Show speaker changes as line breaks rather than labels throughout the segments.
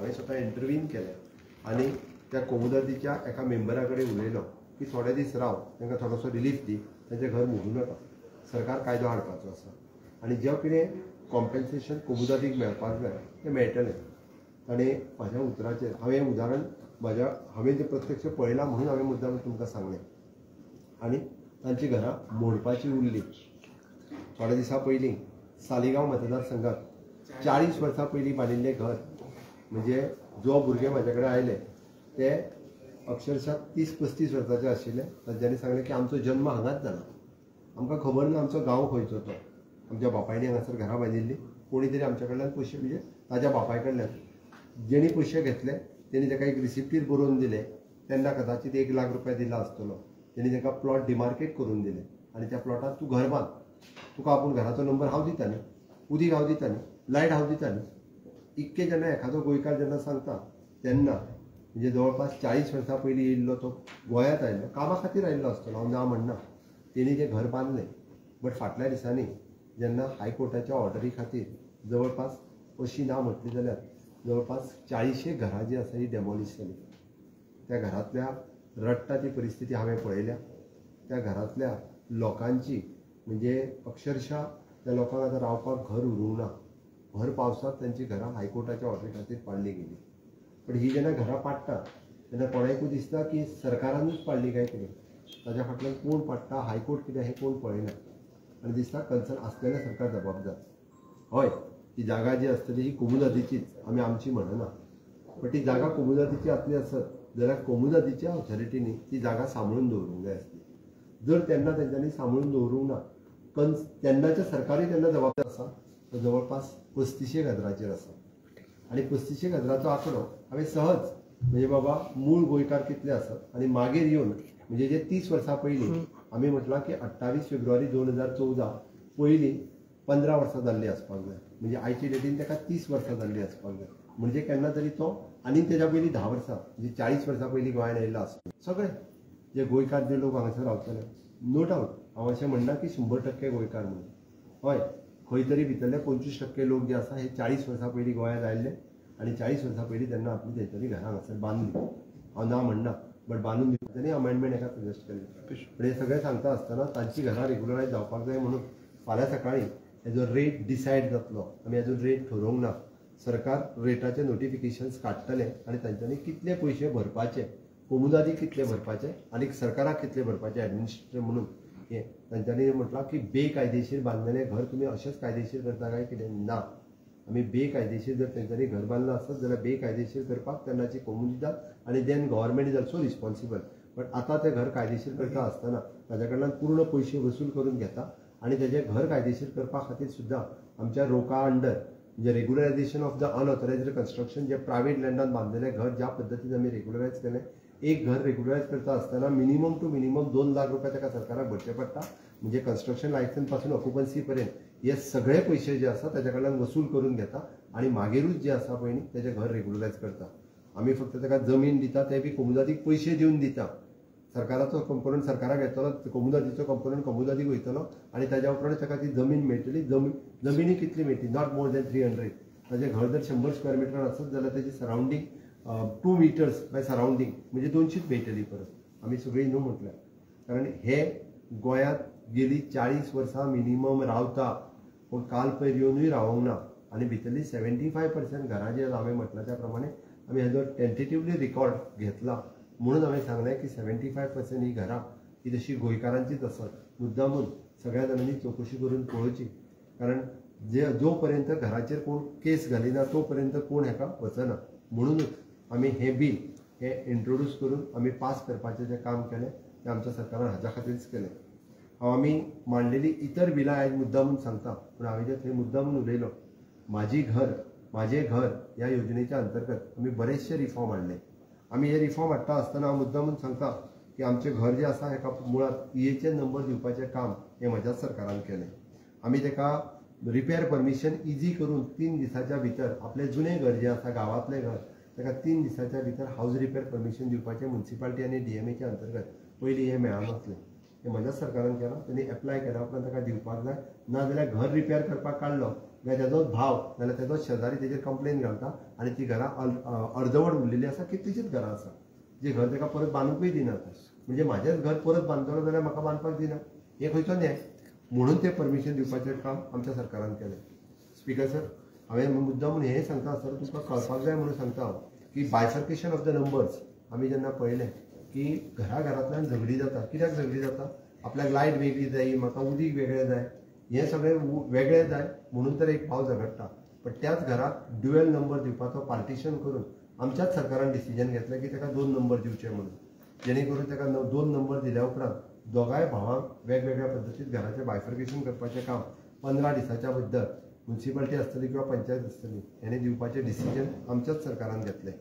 हांवें स्वता इंटरव्यून केलें आनी त्या कोमुदादीच्या एका मेंबरा कडेन उलयलो की थोडे दीस राव, तांकां थोडोसो रिलीफ दी, तांचें घर मोडूं नाका, सरकार कायदो हाडपाचो आसा आनी जें कितें कॉम्पेन्सेशन कोमुदादीक मेळपाक जाय तें मेळटलें. ताणें म्हाज्या उतराचेर हांवें उदाहरण हांवें तें प्रत्यक्ष पळयलां म्हणून हांवें मुद्दाम तुमकां सांगलें. आनी तांची घरां मोडपाची उरलीं. थोड्या दिसा पयलीं सालिगांव मतदारसंघात 40 वर्सां पयलीं बांदिल्लें घर, म्हणजे जो भुरगे म्हाजे कडेन आयले ते अक्षरशः 30-35 वर्सांचे आशिल्ले. तांच्यांनी सांगलें की आमचो जल्म हांगाच जाला, आमकां खबर ना आमचो गांव खंयचो तो. आमच्या बापायनी हांगासर घरां बांदिल्लीं. कोणी तरी आमच्या कडल्यान पयशे, म्हणजे ताज्या बापाय कडल्यान जेणी पयशे घेतले तेणी ताका एक रिसिप्टीर बरोवन दिले. तेन्ना कदाचित 1 लाख रुपया दिला आसतलो. तेणी ताका प्लॉट डिमार्केट करून दिले आनी त्या प्लॉटांत तूं घर बांद, तुका आपूण घराचो नंबर हांव दिता न्ही, उदीक हांव दिता न्ही, लायट हांव दिता न्ही. इतके जेन्ना एखादो गोंयकार जेन्ना सांगता तेन्ना म्हणजे जवळपास 40 वर्सां पयलीं येयल्लो तो गोंयांत आयिल्लो, कामा खातीर आयिल्लो आसतलो, हांव ना म्हणना. तेणी तें घर बांदलें. बट फाटल्या दिसांनी जेन्ना हायकोर्टाच्या ऑर्डरी खातीर जवळपास अशी ना म्हटली जाल्यार जवळपास 40 घरां जी आसा ही डेमॉलिश जाली. त्या घरांतल्या रडटा ती परिस्थिती हांवें पळयल्या. त्या घरांतल्या लोकांची म्हणजे अक्षरशः त्या लोकांक आतां रावपाक घर उरूंक ना. भर पावसांत तांची घरां हायकोर्टाच्या ऑर्डरी खातीर पाडली गेली. पण ही जेन्ना घरां पाडटा तेन्ना कोणाकूय दिसता की सरकारानूच पाडली काय कितें. ताच्या फाटल्यान कोण पाडटा, हायकोर्ट कितें हें कोण पळयना आनी दिसता कन्सर्न आसलेल्या सरकार जबाबदार. हय, ती जागा जी आसतली ही कोमुदादीचीच, आमी आमची म्हणना. पण ती जागा कोमुदादीची आसली आसत जाल्यार कोमुदादीच्या ऑथॉरिटीनी ती जागा सांबाळून दवरूंक जाय आसली. जर तेन्ना तेंच्यांनी सांबाळून दवरूंक ना, तेन्नाच्या सरकारूय तेन्ना जबाबदार आसा. तो जवळपास 35 गजराचेर आसा आनी 35 गजराचो आंकडो हांवें सहज म्हणजे बाबा मूळ गोंयकार कितले आसत आनी मागीर येवन म्हणजे जे 30 वर्सां पयलीं आमी म्हटलां की 28 फेब्रुवारी 2014 पयलीं 15 वर्सां जाल्ली आसपाक जाय. म्हणजे आयचे डेटीन ताका 30 वर्सां जाल्ली आसपाक जाय. म्हणजे केन्ना तरी तो आनी तेज्या पयलीं 10 वर्सां म्हणजे 40 वर्सां पयलीं गोंयांत येयल्लो आसता. सगळे जे गोंयकार जे लोक हांगासर रावतले, नो डावट हांव अशें म्हणना की 100% गोंयकार म्हणून. हय, खंय तरी भितरले 25% लोक जे आसा हे 40 वर्सां पयलीं गोंयांत आयिल्ले आनी 40 वर्सां पयलीं तेन्ना आपली तेंच्यांनी घरां हांगासर बांदली. हांव ना म्हणना, बट बांदून दिवपाच्यांनी अमेंडमेंट हेका सजेस्ट केलें. पण हे सगळें सांगता आसतना तांची घरां रेग्युलरायज जावपाक जाय म्हणून फाल्यां सकाळीं हेजो रेट डिसायड जातलो. आमी अजून रेट ठरोवंक ना. सरकार रेटाचे नोटिफिकेशन्स काडटले आनी तांच्यांनी कितले पयशे भरपाचे, कोमुदादीक कितले भरपाचे आनी सरकाराक कितले भरपाचे एडमिनिस्ट्रेटर म्हणून हे तांच्यांनी म्हटलां की बेकायदेशीर बांदलेलें घर तुमी अशेंच कायदेशीर करता काय कितें. ना, आमी बेकायदेशीर जर तेंच्यांनी घर बांदलां आसत जाल्यार बेकायदेशीर करपाक तेन्नाची कोमुनिदाद आनी then government is also responsible. But आतां तें घर कायदेशीर करता आसतना ताच्या कडल्यान पूर्ण पयशे वसूल करून घेता आनी तेजें घर कायदेशीर करपा खातीर सुद्दां आमच्या रोका अंडर म्हणजे regularisation of the unauthorised construction, जे प्रायवेट लँडान बांदलेलें घर ज्या पद्दतीन आमी रेग्युलरायज केलें, एक घर रेग्युलरायज करता आसतना मिनिमम टू मिनिमम 2 लाख रुपया ताका सरकाराक भरचे पडटा. म्हणजे कन्स्ट्रक्शन लायसन्स पासून ऑक्युपन्सी पर्यंत हे सगळे पयशे जे आसा ताच्या कडल्यान वसूल करून घेता आनी मागीरूच जे आसा पळय न्ही तेजें घर रेग्युलरायज करता. आमी फक्त ताका जमीन दिता, ते बी कोमुदादीक पयशे दिवन दिता. सरकाराचो कंपोनंट सरकाराक येतलो, कोमुदादीचो कंपोनंट कोमुदादीक वयतलो आनी ताच्या उपरांत ताका ती जमीन मेळटली. जमिनी कितली मेळटली, नॉट मोर दॅन 300. ताजें घर जर 100 स्क्वेअर मिटर आसत जाल्यार तेजी सरावंडींग 2 मिटर्स बाय सरावंडींग म्हणजे 200 मेळटली परत. आमी सगळीं न्हू म्हटल्यार, कारण हे गोंयांत गेली 40 वर्सां मिनिमम रावता, पूण काल पयर येवनूय रावंक ना. आनी भितरली 75% घरां जी हांवें म्हटलां त्या प्रमाणे आमी हेजो टेंटेटिवली रिकॉर्ड घेतला. म्हणून हांवें सांगलें की 75% ही घरां ही तशी गोंयकारांचीच आसत. मुद्दामून सगळ्या जाणांनी चवकशी करून पळोवची, कारण जो पर्यंत घराचेर कोण केस घालिना तो पर्यंत कोण हेका वचना. म्हणूनच आमी हें बील हे इंट्रोड्यूस करून आमी पास करपाचें जें काम केलें तें आमच्या सरकारान हाच्या खातीरच केलें. आमी मांडलेली इतर बिलां आयज मुद्दामून सांगता, पूण हांवें थंय मुद्दामून उलयलो. म्हाजें घर ह्या योजनेच्या अंतर्गत आमी बरेचशे रिफॉर्म हाडले. आमी हे रिफॉर्म हाडटा आसतना हांव मुद्दामून सांगता की आमचें घर जें आसा हेका मुळात EHN नंबर दिवपाचें काम हें म्हज्याच सरकारान केलें. आमी ताका रिपेर परमिशन इजी करून 3 दिसाच्या भितर आपलें जुनें घर जें आसा गांवांतलें घर ताका 3 दिसाच्या भितर हावज रिपेर परमिशन दिवपाचें म्युनिसिपालिटी आनी DMAच्या अंतर्गत पयलीं हें मेळनासलें. हें म्हज्याच सरकारान केलां. तांणी एप्लाय केल्या उपरांत ताका दिवपाक जाय. नाजाल्यार घर रिपेर करपाक काडलो मागीर तेजोच भाव नाल्यार तेजो शेजारी तेजेर कंप्लेन घालता आनी ती घरां अर्दवट उरलेली आसा कितलींशींच घरां आसा जी घर ताका परत बांदूंकूय दिनात. म्हणजे म्हाजेंच घर परत बांदतलो जाल्यार म्हाका बांदपाक दिना, हे खंयचो न्याय? म्हणून ते परमिशन दिवपाचें काम आमच्या सरकारान केलें. स्पिकर सर, हांवें मुद्दाम म्हणून हें सांगता आसतना तुमकां कळपाक जाय म्हणून सांगता हांव की बायफर्केशन ऑफ द नंबर्स आमी जेन्ना पळयलें की घरांतल्यान झगडी जाता. कित्याक झगडी जाता? आपल्याक लायट वेगळी जाय, म्हाका उदीक वेगळें जाय, हें सगळें वेगळें जाय म्हणून तर एक भाव झगडटा. पण त्याच घराक ड्युएल नंबर दिवपाचो पार्टिशन करून आमच्याच सरकारान डिसिजन घेतलें की ताका 2 नंबर दिवचे म्हणून, जेणे करून ताका 2 नंबर दिल्या उपरांत दोगांय भावांक वेगवेगळ्या पद्दतीन घराचें बायफर्केशन करपाचें काम 15 दिसाच्या भितर म्युन्सिपालिटी आसतली किंवा पंचायत आसतली हेणे दिवपाचें डिसिजन आमच्याच सरकारान घेतलें.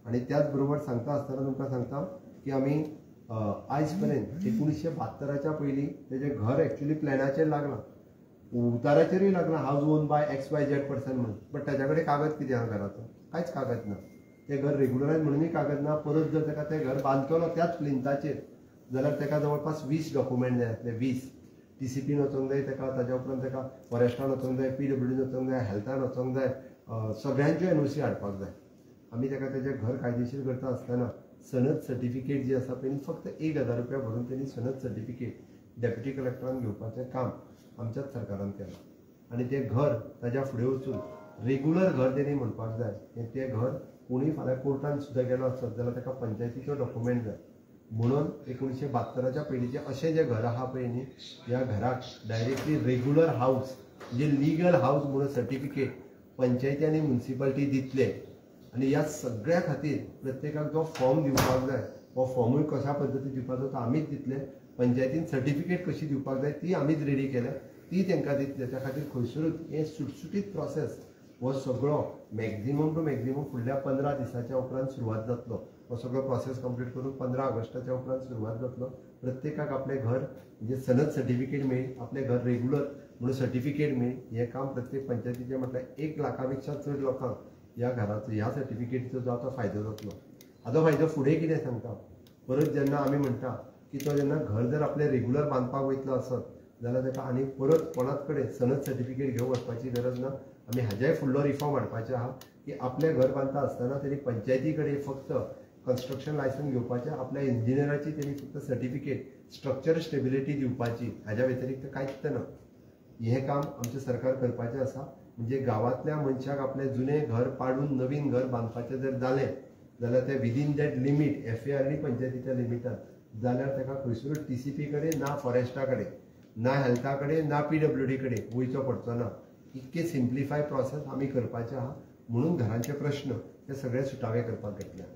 आनी त्याच बरोबर सांगता आसतना तुमकां सांगता की आमी आयज पर्यंत 1972च्या पयलीं तेजें घर एक्चुअली प्लॅनाचेर लागलां, उताराचेरूय लागलां, हावज ओन बाय XYZ पर्सन म्हणून. बट ताच्या कडेन कागद कितें आहा घराचो? कांयच कागद ना. तें घर रेग्युलरायज म्हणूनय कागद ना. परत जर ताका तें घर बांदतलो त्याच प्लिंथाचेर जाल्यार ताका जवळपास 20 डॉक्युमेंट जाय आसले. 20 TCPन वचोंक जाय ताका, ताच्या उपरांत ताका फॉरेस्टान वचोंक जाय, PWDन वचोंक जाय, हेल्थान वचोंक जाय, सगळ्यांच्यो NOC हाडपाक जाय. आमी ताका तेजें घर कायदेशीर करता आसतना सनद सर्टिफिकेट जी आसा पळय फक्त 1000 रुपया भरून तेणी सनद सर्टिफिकेट डेप्युटी कलेक्टरान घेवपाचें काम आमच्याच सरकारान केलां. आनी तें घर ताच्या फुडें वचून रेग्युलर घर तेणी म्हणपाक जाय. तें घर कोणूय फाल्यां कोर्टान सुद्दां गेलो आसत जाल्यार ताका पंचायतीचो डॉक्युमेंट जाय. म्हणून 1972च्या पयलींचे अशें जें घर आहा पळय न्ही, ह्या घराक डायरेक्टली रेग्युलर हावज म्हणजे लिगल हावज म्हणून सर्टिफिकेट पंचायती आनी म्युन्सिपालिटी दितले. आनी ह्या सगळ्या खातीर प्रत्येकाक जो फॉर्म दिवपाक जाय हो फॉर्मूय कशा पद्दतीन दिवपाचो तो आमीच दितले. पंचायतीन सर्टिफिकेट कशी दिवपाक जाय ती आमीच रेडी केल्या, ती तांकां दितले. त्या खातीर खंयसरूच हें सुटसुटीत प्रोसेस हो सगळो मॅक्झिमम टू मॅक्झिमम फुडल्या 15 दिसाच्या उपरांत सुरवात जातलो. हो सगळो प्रोसेस कंप्लीट करून 15 ऑगस्टाच्या उपरांत सुरवात जातलो. प्रत्येकाक आपलें घर म्हणजे सनद सर्टिफिकेट मेळ्ळी, आपलें घर रेग्युलर म्हणून सर्टिफिकेट मेळ्ळी. हें काम प्रत्येक पंचायतीचें म्हटल्यार 1 लाखापेक्षा चड लोकांक ह्या घराचो ह्या सर्टिफिकेटीचो जो आतां फायदो जातलो. हाचो फायदो फुडें कितें सांगता? परत जेन्ना आमी म्हणटा की तो जेन्ना घर जर आपलें रेग्युलर बांदपाक वयतलो आसत जाल्यार ताका आनी परत कोणाच कडेन सनद सर्टिफिकेट घेवन वचपाची गरज ना. आमी हाज्याय फुडलो रिफॉर्म हाडपाचें आहा की आपलें घर बांदता आसतना तेणी पंचायती कडेन फक्त कन्स्ट्रक्शन लायसन्स घेवपाचें, आपल्या इंजिनियराची तेणी फक्त सर्टिफिकेट स्ट्रक्चर स्टेबिलिटी दिवपाची, हाज्या व्यतिरिक्त कांयच ना. हें काम आमचें सरकार करपाचें आसा. म्हणजे गांवांतल्या मनशाक आपलें जुनें घर पाडून नवीन घर बांदपाचें जर जालें जाल्यार तें विदीन दॅट लिमीट FAR आनी पंचायतीच्या लिमिटांत जाल्यार ताका खंयसरूच TCP कडेन ना फॉरेस्टा कडेन ना हेल्था कडेन ना PWD कडेन वयचो पडचो ना. इतके सिम्प्लिफाय प्रोसेस आमी करपाचें आहा. म्हणून घरांचे प्रश्न हे सगळे सुटावे करपाक घेतल्या.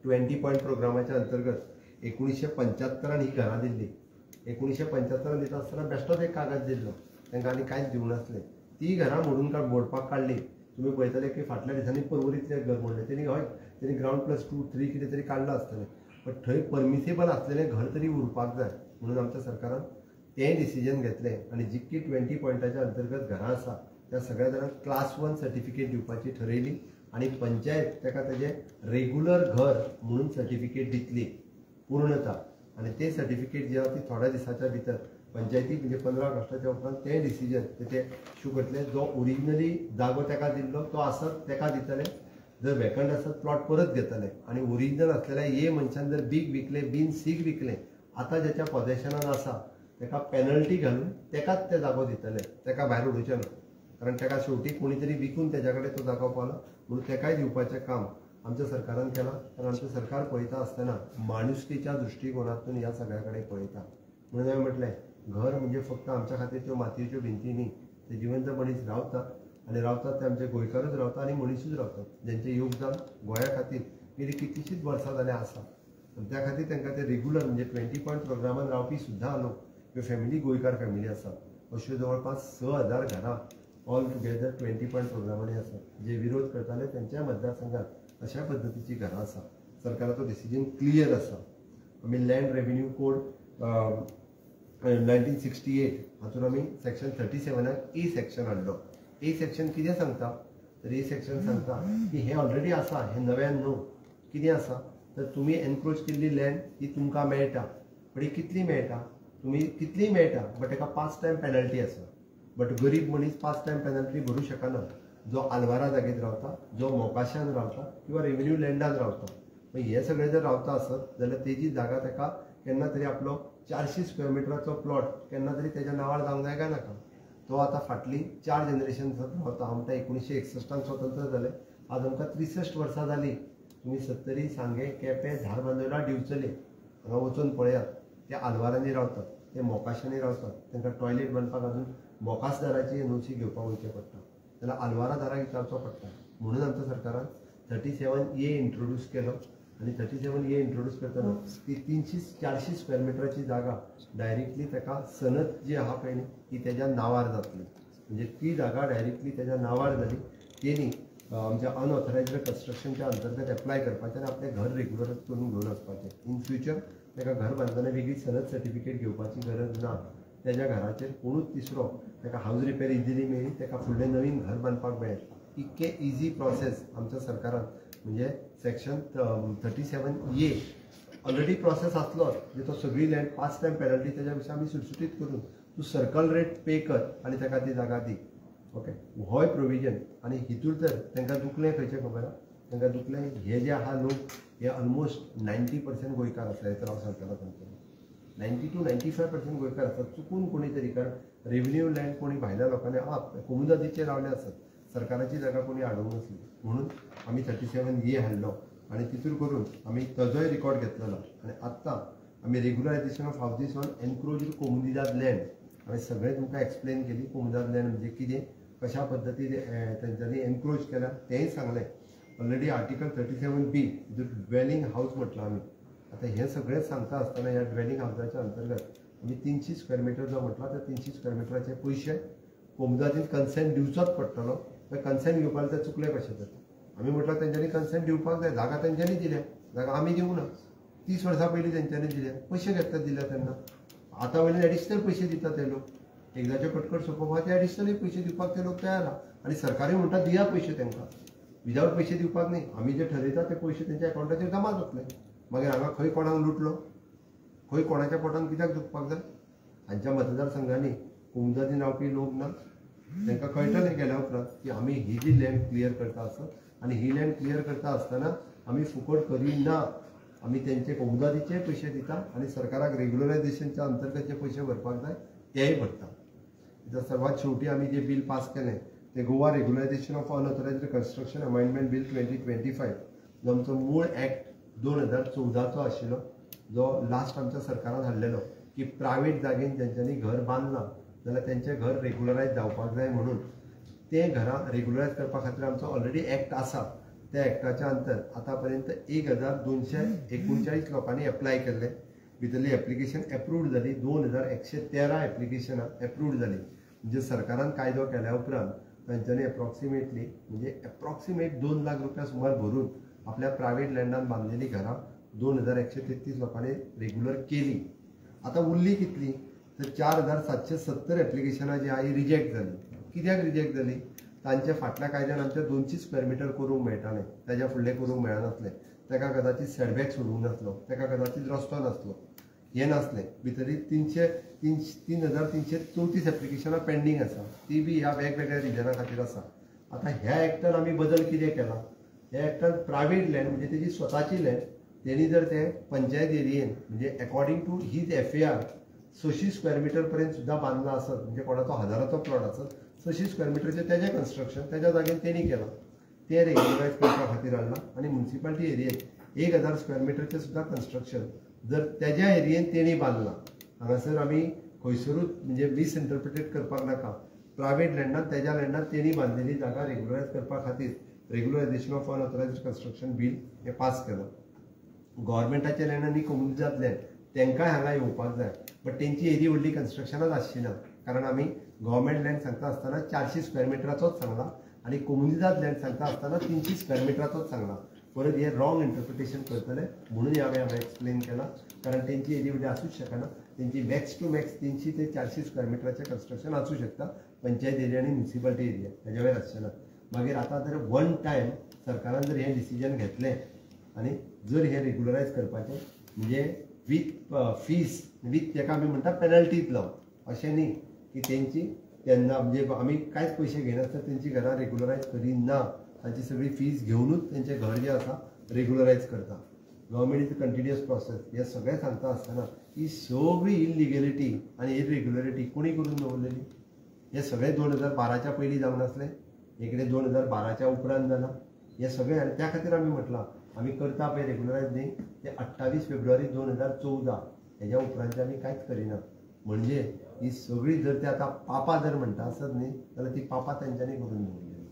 20 पॉयंट प्रोग्रामाच्या अंतर्गत 1975 ही घरां दिल्ली. 1975 दिता आसतना बेश्टोच एक कागद दिल्लो, तांकां आनी कांयच दिवं नासलें. ती घरां मोडपाक काडली. तुमी पळयतले की फाटल्या दिसांनी पर्वरीतलें घर मोडलें. तेणी हय तेणी ग्रावंड +2, 3 कितें तरी काडलां आसतलें, पण थंय परमिसेबल आसलेलें घर तरी उरपाक जाय म्हणून आमच्या सरकारान तें डिसिजन घेतलें. आनी जितकी 20 पॉयंटाच्या अंतर्गत घरां आसा त्या सगळ्या जाणांक क्लास 1 सर्टिफिकेट दिवपाची ठरयली आनी पंचायत ताका तेजें रेग्युलर घर म्हणून सर्टिफिकेट दितली पूर्णता. आनी तें सर्टिफिकेट जें आसा ती थोड्या दिसाच्या भितर पंचायतीक म्हणजे 15 ऑगस्टाच्या उपरांत तें डिसिजन तें इशू करतले. जो ओरिजिनली जागो ताका दिल्लो तो आसत ताका दितले, जर वेकंट आसत प्लॉट परत घेतले. आनी ओरिजिनल आसलेल्या हे मनशान जर बीग विकलें बीन सीग विकलें आतां जेच्या पोजेशनान आसा ताका पेनल्टी घालून ताकाच तें जागो दितले, ताका भायर उडोवचें ना. कारण ताका शेवटी कोणी तरी विकून ताच्या कडेन तो जागो पावला म्हणून ताकाय दिवपाचें काम आमच्या सरकारान केलां. कारण आमचें सरकार पळयता आसतना माणुसकीच्या दृश्टिकोनांतून ह्या सगळ्या कडेन पळयता. म्हणून हांवें म्हटलें घर म्हणजे फक्त आमच्या खातीर त्यो मातयेच्यो भिंती न्ही, ते जिवंत मनीस रावतात आनी रावतात ते आमचे गोंयकारूच रावतात आनी मनीसूच रावतात, जेंचें योगदान गोंया खातीर गेली कितलींशींच वर्सां जाल्यां आसा. त्या खातीर तांकां ते रेग्युलर म्हणजे 20 पॉयंट प्रोग्रामान रावपी सुद्दां लोक ह्यो फॅमिली गोंयकार फॅमिली आसा. अश्यो जवळपास 6000 घरां ऑल टुगेदर 20 पॉयंट प्रोग्रामांनी आसा. जे विरोध करताले तेंच्या मतदारसंघात अशा पद्दतीची घरां आसा. सरकाराचो डिसिजन क्लियर आसा. आमी लँड रेव्हेन्यू कोड 1968 हातून आमी सेक्शन 37 A सेक्शन हाडलो. A सेक्शन कितें सांगता तर A सेक्शन सांगता की हे ऑलरेडी आसा, हे नव्यान न्हू. कितें आसा तर तुमी एनक्रोच केल्ली लँड ही तुमकां मेळटा, पण ही कितली मेळटा, तुमी कितली मेळटा बट ताका 5 टायम पेनल्टी आसा. बट गरीब मनीस 5 टायम पेनल्टी भरूं शकना, जो आल्वारा जागेत रावता, जो मोकाशान रावता किंवा रेव्हेन्यू लँडान रावता. हे सगळे जर रावता आसत जाल्यार तेजी जागा ताका केन्ना तरी आपलो 400 स्क्वेअर मिटराचो प्लॉट केन्ना तरी तेज्या नांवार जावंक जाय काय नाका. तो आतां फाटली 4 जनरेशन्स रावता. आमकां 1961 स्वतंत्र जालें, आज आमकां 63 वर्सां जाली. तुम्ही 70 सांगे केपें धारबांदोडा दिवचले हांगा वचून पळयात. ते आल्वारांनी रावतात, ते मोकाशांनी रावतात. तांकां टॉयलेट बांदपाक अजून मोकासदाराची एनओसी घेवपाक वयचें पडटा, जाल्यार आल्वारादाराक विचारचो पडटा. म्हणून आमच्या सरकारान 37A इंट्रोड्यूस केलो. आणि 37A इंट्रोड्यूस करतना ती 300-400 स्क्वेअर मिटराची जागा डायरेक्टली ताका सनत जी आहा पळय न्ही ती तेज्या नांवार जातली. म्हणजे ती जागा डायरेक्टली तेज्या नांवार जाली. तेणी आमच्या अनऑथरायज्ड कन्स्ट्रक्शनच्या अंतर्गत एप्लाय करपाचें आनी आपलें घर रेग्युलर करून घेवन वचपाचें. इन फ्युचर ताका घर बांदतना वेगळी सनत सर्टिफिकेट घेवपाची गरज ना. तेज्या घराचेर कोणूच तिसरो ताका हावज रिपेर इजिली मेळ्ळी, ताका फुडलें नवीन घर बांदपाक मेळ्ळें. इतके इजी प्रोसेस आमच्या सरकारान म्हणजे सेक्शन 37A ऑलरेडी प्रोसेस आसलो. म्हणजे तो सगळी लँड 5 टायम पेनल्टी तेज्या विशीं आमी सुटसुटीत करून तूं सर्कल रेट पे कर आनी ताका ती जागा दी. ओके, होय प्रोविजन. आनी हितूर तर तांकां दुखलें खंयचें खबर आहा? तांकां दुखलें हे जे आहा लोक हे ऑलमोस्ट 90% गोंयकार आसा. हे तर हांव सांगतालो तांकां 90 to 95% गोंयकार आसात. चुकून कोणी तरी, कारण रेव्हेन्यू लँड कोणी भायल्या लोकांनी कोमुदादीचेर रावले आसात. सरकाराची जागा कोणी हाडूंक नसली. म्हणून आमी 37A हाडलो आनी तितूर करून आमी ताजोय रिकॉर्ड घेतलेलो. आनी आत्तां आमी रेग्युलरायजेशन ऑफ हावजीस ऑन एनक्रोज्ड कोमुनिदाद लँड हांवें सगळें तुमकां एक्सप्लेन केली. कोमुनिदाद लँड म्हणजे कितें, कशा पद्दतीन तेंच्यांनी एनक्रोज केला तेंय सांगलें. Already article 37B dwelling house म्हटलो आमी. आतां हें सगळें सांगता आसतना ह्या ड्वेलिंग हावजाच्या अंतर्गत आमी 300 स्क्वेअर मिटर जो म्हटला त्या 300 स्क्वेअर मिटराचे पयशे कोमुदादीन कन्सेंट दिवचोच पडटलो. तर कन्सेंट घेवपाक ते चुकले कशें जाता. आमी म्हटलं तेंच्यांनी कन्सेंट दिवपाक जाय. जागा तेंच्यांनी दिल्या, जागा आमी दिवंक ना. 30 वर्सां पयलीं तेंच्यांनी दिल्या, पयशे घेतात दिल्या तेन्ना. आतां वयल्यान एडिशनल पयशे दितात ते लोक. एकदांचे कटकट सोंपोवपाक ते एडिशनली पयशे दिवपाक ते लोक तयार आहा. आनी सरकारूय म्हणटा दिया पयशे तांकां, विदावट पयशे दिवपाक न्ही. आमी जे ठरयता ते पयशे तेंच्या अकाउंटाचेर जमा जातले. मागीर हांगा खंय कोणाक लुटलो, खंय कोणाच्या पोटान कित्याक दुखपाक जाय. हांच्या मतदारसंघांनी कोमुदादीन रावपी लोक ना. तांकां कळटलें गेल्या उपरांत की आमी ही जी लँड क्लियर करता आसत आनी ही लँड क्लियर करता आसतना आमी फुकट करिना. आमी तेंचे कोमुदादीचे पयशे दिता आनी सरकाराक रेग्युलरायजेशनच्या अंतर्गत जे पयशे भरपाक जाय तेय भरता. सर्वात शेवटी आमी जे बील पास केलें ते Goa regularisation of unauthorised construction amendment bill 2025, जो आमचो मूळ एक्ट 2014चो आशिल्लो, जो लास्ट आमच्या सरकारान हाडलेलो की प्रायवेट जागेन जेंच्यांनी घर बांदलां जाल्यार तेंचें घर रेग्युलरायज जावपाक जाय. म्हणून ते घरां रेग्युलरायज करपा खातीर आमचो ऑलरेडी एक्ट आसा. त्या एक्टाच्या अंतर आतां पर्यंत 1239 लोकांनी एप्लाय केल्ले. भितरली एप्लिकेशन एप्रूव्ड जाली. 2113 एप्लिकेशनां एप्रूव्ड जाली. म्हणजे सरकारान कायदो केल्या उपरांत तांच्यांनी एप्रॉक्सिमेट 2 लाख रुपया सुमार भरून आपल्या प्रायवेट लँडान बांदलेली घरां 2133 लोकांनी रेग्युलर केली. आतां उरली कितली तर 4770 एप्लिकेशनां जी आहा ही रिजेक्ट जाली. कित्याक रिजेक्ट जाली? तांच्या फाटल्या कायद्यान आमच्या 200 स्क्वेअर मिटर करूंक मेळटालें, ताच्या फुडलें करूंक मेळनासलें. ताका कदाचित सेटबॅक सोडूंक नासलो, ताका कदाचित रस्तो नासलो, हें नासलें. भितरली 3334 एप्लिकेशनां पेंडींग आसा. ती बी ह्या वेगवेगळ्या रिजना खातीर आसा. आतां ह्या एक्टान आमी बदल कितें केला? ह्या एक्टान प्रायवेट लँड म्हणजे तेजी स्वताची लँड तेणी जर ते पंचायत एरियेन म्हणजे according to his FAR 600 square metre पर्यंत सुद्दां बांदला आसत, म्हणजे कोणाचो 1000चो प्लॉट आसत, 600 स्क्वेअर मिटरचें तेजें कन्स्ट्रक्शन तेज्या जागेन तेणी केलां. ते रेग्युलरायज करपा खातीर हाडलां. आनी म्युन्सिपालिटी एरियेन 1000 स्क्वेअर मिटरचें सुद्दां कन्स्ट्रक्शन जर तेज्या एरियेन तेणी बांदलां. हांगासर आमी खंयसरूच म्हणजे मिसइंटरप्रिटेट करपाक नाका. प्रायवेट लँडान तेज्या लँडान तेणी बांदलेली जागा रेग्युलरायज करपा खातीर रेग्युलरायजेशन ऑफ अनऑथरायज्ड कन्स्ट्रक्शन बील हें पास केलां. गव्हर्मेंटाचे लँड आनी कोमुनिदाद लँड तांकांय हांगा येवपाक जाय. बट तेंची एदी व्हडली कन्स्ट्रक्शनाच आसची ना. कारण आमी गव्हर्मेंट लँड सांगता आसतना 400 स्क्वेअर मिटराचोच सांगला आनी कोमुनिदाद लँड सांगता आसतना 300 स्क्वेअर मिटराचोच सांगला. परत हे रॉंग इंटरप्रिटेशन करतले म्हणून हांवें एक्सप्लेन केला. कारण तेंची एदी व्हडली आसूच शकना. तेंची मॅक्स टू मॅक्स 300 ते 400 स्क्वेअर मिटराचें कन्स्ट्रक्शन आसूं शकता पंचायत एरिया आनी म्युन्सिपालिटी एरिया, तेज्या वयर आसचें ना. मागीर आतां जर वन टायम सरकारान जर हें डिसिजन घेतलें आनी जर हें रेग्युलरायज करपाचें म्हणजे वीथ फीस वीथ ताका आमी म्हणटा पेनल्टीज लावन, अशें न्ही की तेंची त्यांना म्हणजे आम्ही कांयच पयशे घेनासतना तेंची घरां रेग्युलरायज करिना, तांची सगळी फीज घेवनूच तेंचें घर जें आसा रेग्युलरायज करता. Government is continuous process. हे सगळें सांगता आसतना ही सगळी इलिगॅलिटी आनी इरेग्युलरिटी कोणी करून दवरलेली? हे सगळें 2012च्या पयलीं जावंक नासलें, एक 2012च्या उपरांत जालां. हे सगळें आनी त्या खातीर आमी म्हटलां आमी करता पळय रेग्युलरायज न्ही ते 28 फेब्रुवारी 2014 हेज्या उपरांतचे आमी कांयच करिना. म्हणजे ही सगळी जर ते आतां पापा जर म्हणटा आसत न्ही जाल्यार ती पापा तेंच्यांनी करून दवरलेली.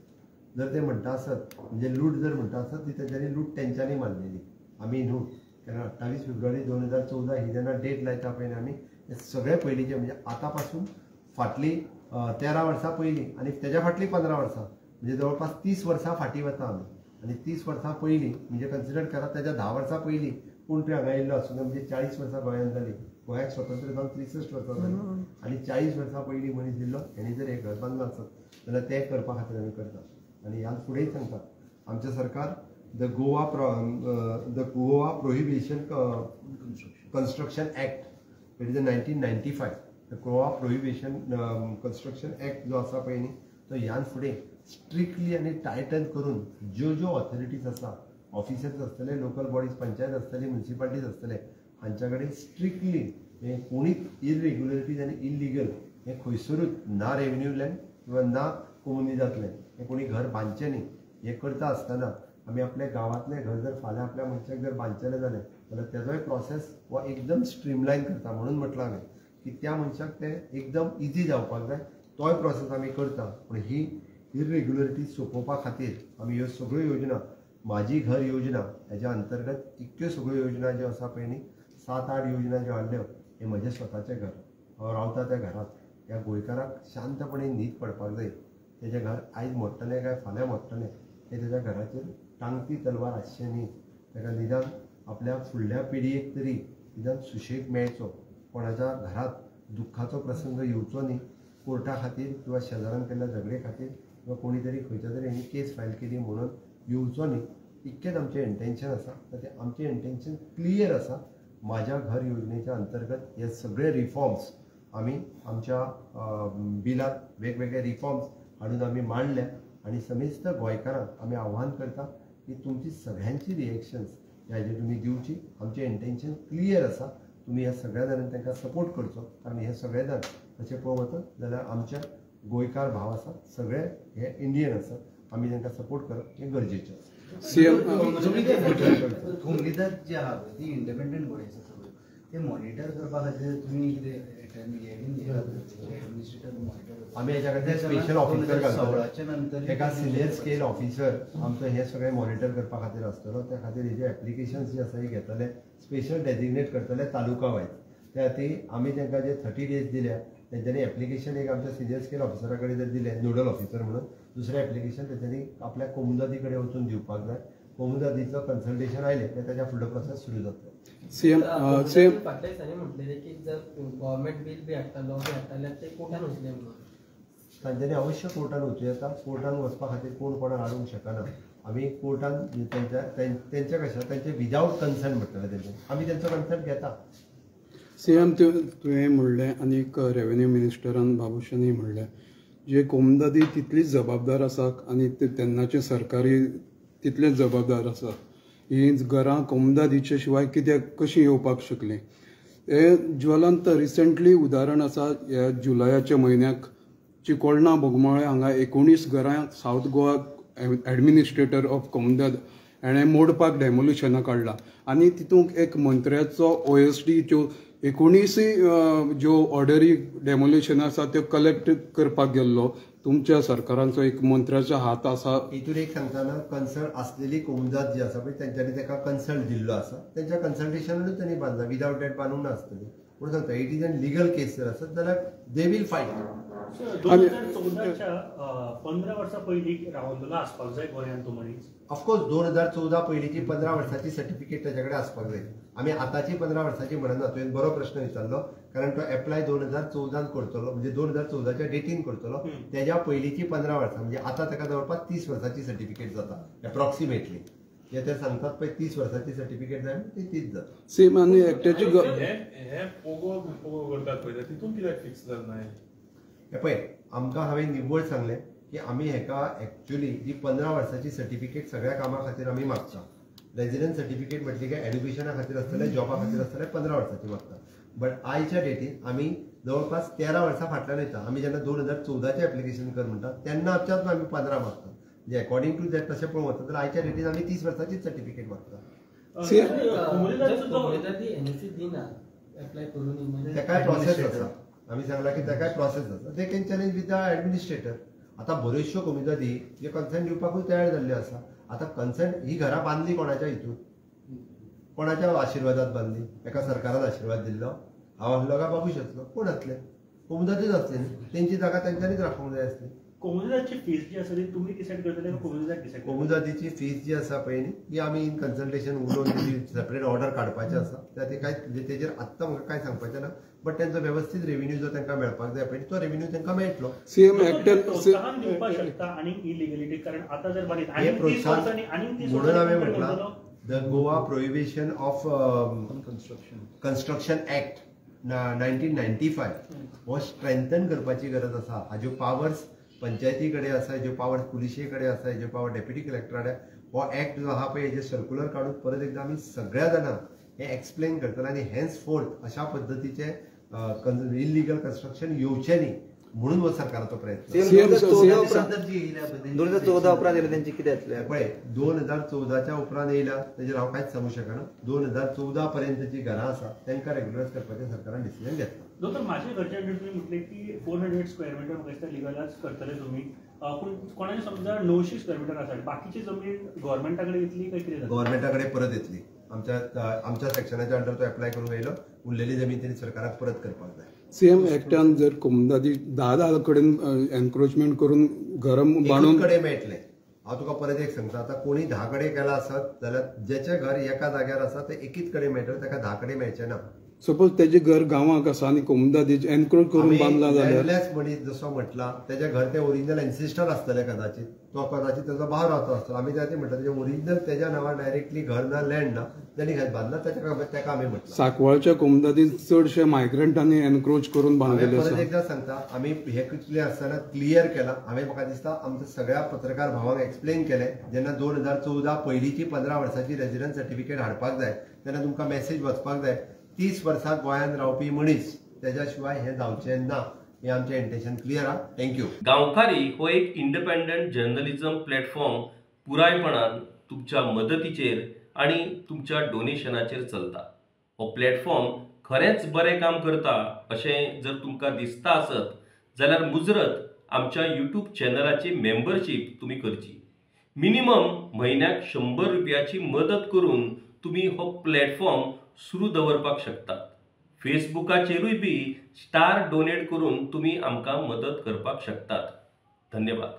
जर ते म्हणटा आसत म्हणजे लूट जर म्हणटा आसत ती तेंच्यांनी लूट तेंच्यांनी मारलेली, आमी न्हू. कारण 28 फेब्रुवारी 2014 ही जेन्ना डेट लायता पळय आमी हे सगळे पयलींचे म्हणजे आतां पासून फाटली 13 वर्सां पयलीं आनी तेज्या फाटली 15 वर्सां म्हणजे जवळपास 30 वर्सां फाटीं वता आमी. आनी 30 वर्सां पयलीं म्हणजे कन्सिडर करा तेज्या 10 वर्सां पयलीं कोण तरी हांगा येयल्लो आसूं म्हणजे 40 वर्सां गोंयांत जाली. गोंयाक स्वतंत्र जावन 63 वर्सां जाली आनी 40 वर्सां पयलीं मनीस दिल्लो हेणी जर एक घर बांदलो आसत जाल्यार तें करपा खातीर आमी करता. आनी ह्यान फुडेंय सांगता आमचें सरकार the Goa prohibition construction act it is 1995. The Goa prohibition construction act जो आसा पळय न्ही तो ह्यान फुडें स्ट्रिक्टली आनी टायटन करून ज्यो ऑथॉरिटीज आसा ऑफिसर्स आसतले, लोकल बॉडीज पंचायत आसतली, म्युनिसिपालिटीज आसतले हांच्या कडेन स्ट्रिक्टली हे कोणीच इरेग्युलरिटीज आनी इलिगल हे खंयसरूच ना रेव्हेन्यू लँड किंवा ना कोमुनी जातले हे कोणी घर बांदचें न्ही. हे करता आसतना आमी आपल्या गांवांतलें घर जर फाल्यां आपल्या मनशाक जर बांदचेलें जालें जाल्यार तेजोय प्रोसेस हो एकदम स्ट्रीमलायन करता. म्हणून म्हटलां हांवें की त्या मनशाक तें एकदम इजी जावपाक जाय तोय प्रोसेस आमी करता. पूण ही इरेग्युलरिटी सोंपोवपा खातीर आमी ह्यो सगळ्यो योजना माझी घर योजना हेज्या अंतर्गत इतक्यो सगळ्यो योजना ज्यो आसा पळय न्ही 7-8 योजना ज्यो हाडल्यो हे म्हजें स्वताचें घर. हांव रावता त्या घरांत. ह्या गोंयकाराक शांतपणे न्हीद पडपाक जाय. तेजें घर आयज मोडटलें काय फाल्यां मोडटलें हे तेज्या घराचेर टांगती तलवार आसचें न्ही. ताका निदान आपल्या फुडल्या पिडयेक तरी निदान सुशेग मेळचो. कोणाच्या घरात दुख्खाचो प्रसंग येवचो न्ही. कोर्टा खातीर किंवा शेजाऱ्यान केल्ल्या झगडे खातीर किंवा कोणी तरी खंयच्या तरी हेणी केस फायल केली म्हणून येवचो न्ही. इतकेंच आमचें इंटेन्शन आसा. ते आमचें इंटेन्शन क्लियर आसा. माझ्या घर योजनेच्या अंतर्गत हे सगळे रिफॉर्म्स आमी आमच्या बिलात वेगवेगळे रिफॉर्म्स हाडून आमी मांडल्या आनी समेस्त गोंयकारांक आमी आव्हान करता की तुमची सगळ्यांची रिएक्शन्स हेजेर तुमी दिवची. आमचें इंटेन्शन क्लियर आसा. तुमी ह्या सगळ्या जाणांनी तांकां सपोर्ट करचो. कारण हे सगळे जाण अशें पळोवंक वचत जाल्यार आमच्या गोंयकार भाव आसात, सगळे हे इंडियन आसात. आमी तांकां सपोर्ट करप हें गरजेचें आसा.
धुमलीदार जी आहा ती इंडिपेंडंट बॉडी आसा सगळ्यो ते मॉनिटर करपा खातीर तुमी कितें
आमी हेच्या खातीर स्पेशल ऑफिसर घालतले. एका सिनियर स्केल ऑफिसर आमचो हे सगळें मॉनिटर करपा खातीर आसतलो. त्या खातीर हेजे एप्लिकेशन्स जे आसा हे घेतले स्पेशल डेजिग्नेट करतले तालुका वायज. त्या खातीर आमी तांकां जे 30 days दिल्या तेंच्यांनी एप्लिकेशन एक आमच्या सिनियर स्केल ऑफिसरा कडेन जर दिलें नोडल ऑफिसर म्हणून दुसरें एप्लिकेशन तेंच्यांनी आपल्या कोमुदादी कडेन वचून दिवपाक जाय. कोमुदादीचो कन्सल्टेशन आयलें की तेच्या फुडलो प्रोसेस सुरू जातलो.
सीएम
फाटल्या दिसांनी म्हटलेलें की जर गव्हर्मेंट बिल बी हाडटालो जाल्यार ते कोर्टान वचलें म्हणून.
तांच्यांनी अवश्य कोर्टान वचूं येता. कोर्टान वचपा खातीर कोण कोणाक हाडूंक शकना. आमी कोर्टान तेंच्या कशें तेंचे विदावट कन्सर्न म्हणटले तेंचे आमी तेंचो कन्सर्न घेता.
सीएम तुवें म्हणलें आनीक रेव्हेन्यू मिनिस्टरान बाबुशानी म्हणलें जे कोमुदादी तितलीच जबाबदार आसा आनी तेन्नाचे सरकारी तितलेच जबाबदार आसा. ही घरां कोमुदादीचे शिवाय कित्याक कशीं येवपाक शकलीं. हे ज्वलंत रिसंटली उदाहरण आसा. ह्या जुलयाच्या म्हयन्याक चिकोळणा बोगमाळे हांगा 19 घरां सावथ गोवा एडमिनिस्ट्रेटर ऑफ कोमुदाद हेणें मोडपाक डेमोलिशनाक काडला आनी तितूंत एक मंत्र्याचो OSDच्यो 19 ज्यो ऑर्डरी डेमोलिशन आसा त्यो कलेक्ट करपाक गेल्लो. तुमच्या सरकारांचो एक मंत्र्याचो हात आसा.
हितून एक सांगताना कन्सर्न आसलेली कोमुदाद जी आसा पळय तेंच्यांनी ताका कन्सल्ट दिल्लो आसा. तेंच्या कन्सल्टेशनानूच तांणी बांदला. Without date बांदूंक नासतली. पूण सांगता इट इज एन लिगल केस जर आसत जाल्यार दे वील फायट.
2014च्या 15 वर्सां पयलीं रावलेलो आसपाक जाय गोंयांत तो मनीस.
ऑफकोर्स 2014 पयलींची 15 वर्साची सर्टिफिकेट ताचे कडेन आसपाक जाय. आमी आतांची 15 वर्साची म्हणना. तुवें बरो प्रश्न विचारलो. कारण तो एप्लाय 2014 करतलो म्हणजे 2014च्या डेटीन करतलो. तेज्या पयलींची 15 वर्सां म्हणजे आतां ताका जवळपास 30 वर्साची सर्टिफिकेट जाता एप्रॉक्सिमेटली. हे ते सांगतात पळय 30 वर्साची सर्टिफिकेट जाय ती 30 जाता.
सेम आनी एकट्याची
हे पोगो करतात पळय तितून कित्याक फिक्स जालें.
हे पळय आमकां हांवें निव्वळ सांगलें की आमी हेका एक्च्युअली जी 15 वर्साची सर्टिफिकेट सगळ्या कामां खातीर आमी मागता. रेजिडंट सर्टिफिकेट म्हटली काय एड्युकेशना खातीर आसतलें, जॉबा खातीर आसतलें 15 वर्साची मागता. बट आयच्या डेटीन आमी जवळपास 13 वर्सां फाटल्यान वयता. आमी जेन्ना 2014चें एप्लिकेशन कर म्हणटा तेन्ना आमच्यात आमी 15 मागता. म्हणजे अकॉर्डिंग टू दॅट तशें पळोवंक वता जाल्यार आयच्या डेटीन आमी 30 वर्सांचीच सर्टिफिकेट मागता.
एनओसी दिना अप्लाय करून
तेकाय प्रोसेस आसा. आमी सांगला की तेकाय प्रोसेस आसा. They can challenge with the administrator. आतां बऱ्योचश्यो कम्युनिटी जे कन्सेंट दिवपाकूय तयार जाल्ल्यो आसा. आतां कन्सेंट ही घरां बांदली कोणाच्या हितून, कोणाच्या आशिर्वादात बांदली? एका सरकारान आशिर्वाद दिल्लो, हांव आसलो काय बाबूश आसलो, कोण आसले? कम्युनिटीच आसली न्ही. तेंची जागा तेंच्यांनीच राखूंक जाय आसली.
कोमुदाची फीस जी आसा ती तुमी डिसायड करतले काय कोमुदाक डिसायड?
कोमुदाची फीस जी आसा पळय न्ही ती आमी इन कन्सल्टेशन उलोवन तेजी सेपरेट ऑर्डर काडपाचें आसा. ते काय तेजेर आत्तां म्हाका काय सांगपाचें ना. बट तेंचो व्यवस्थीत रेव्हेन्यू जो तांकां मेळपाक जाय पळय तो रेव्हेन्यू तांकां मेळटलो.
सीएम
प्रोत्साहन दिवपाक शकता आणि इलिगलिटी कारण आता जर बारीक आणि 30 वर्सांनी आणि 30
म्हणून हांवें
वर्सांनी
म्हटलां the Goa prohibition of construction act 1995 हो स्ट्रेंथन करपाची गरज आसा. हाज्यो पावर्स पंचायती कडेन आसा, हेज्यो पावर्स पुलिशे कडेन आसा, हेज्यो पावर डेप्युटी कलेक्टराडे. हो एक्ट जो आहा पळय हेजे सर्क्युलर काडून परत एकदा आमी सगळ्या जाणांक हे एक्सप्लेन करतले आनी हेन्स फोर्थ अशा पद्दतीचे इलिगल कन्स्ट्रक्शन येवचें न्ही म्हणून हो सरकाराचो प्रयत्न.
2014 उपरांत येयले तेंची कितें जातलें
पळय 2014च्या उपरांत येयल्या तेजेर हांव कांयच सांगूंक शकना. 2014 पर्यंत जी घरां आसा तांकां रेग्युलरायज करपाचें सरकारान डिसिजन घेतला.
दोतोर माझ्या घरच्या तुमी म्हटले की 400 स्क्वेअर मीटर म्हाका दिसता लिगलायज करतले तुमी. पूण कोणाची समजा 900 स्क्वेअर मीटर आसा बाकीची जमीन गव्हर्मेंटा कडेन येतली काय कितें?
गव्हर्मेंटा कडेन परत येतली. आमच्या सेक्शनाच्या अंडर तो एप्लाय करूंक येयलो. उरलेली जमीन तेणी सरकाराक परत करपाक जाय.
सीएम एक्टान जर कोमुदादी 10 कडेन एनक्रोचमेंट करून घर बांदून
कडेन मेळटले. हांव तुका परत एक सांगता. आतां कोणी 10 कडेन केला आसत जाल्यार जेचें घर एका जाग्यार आसा तें एकीच कडेन मेळटलें, ताका 10 कडेन मेळचें ना.
सपोज तेजे घर गांवांक आसा आनी कोमुदादी एनक्रोच करून बांदला जाल्यार
मनीस जसो म्हटला तेजें घर तें ओरिजिनल एन्सिस्टर आसतलें कदाचित. तो कदाचित तेजो भाव रावतो आसतलो. आमी तें म्हटलें तेजें ओरिजिनल तेज्या नांवार डायरेक्टली घर ना लँड ना तेणी घर बांदला तेका आमी म्हटलं.
सांकवाळच्या कोमुदादी चडशे मायग्रंटांनी एनक्रोच करून बांदलेले
परत
आसा.
एकदा सांगता आमी हे कितले आसतना क्लियर केला. हांवें म्हाका दिसता आमच्या सगळ्या पत्रकार भावांक एक्सप्लेन केलें जेन्ना 2014 पयलींची 15 वर्साची रेजिडंट सर्टिफिकेट हाडपाक जाय तेन्ना तुमकां मेसेज वचपाक जाय 30 वर्सां गोंयांत रावपी मनीस तेज्या शिवाय हें जावचें ना. हे आमचें इंटेन्शन क्लियर आहा. थँक्यू.
गांवकारी हो एक इंडिपेंडंट जर्नलिझम प्लॅटफॉर्म पुरायपणान तुमच्या मदतीचेर आणि तुमच्या डोनेशनाचेर चलता. हो प्लॅटफॉर्म खरेंच बरें काम करता अशें जर तुमकां दिसता आसत जाल्यार मुजरत आमच्या यूट्यूब चॅनलाची मेंबरशीप तुमी करची. मिनिमम म्हयन्याक 100 रुपयाची मदत करून तुमी हो प्लॅटफॉर्म सुरू दवरपाक शकतात. फेसबुकाचेरूय बी स्टार डोनेट करून तुमी आमकां मदत करपाक शकतात. धन्यवाद.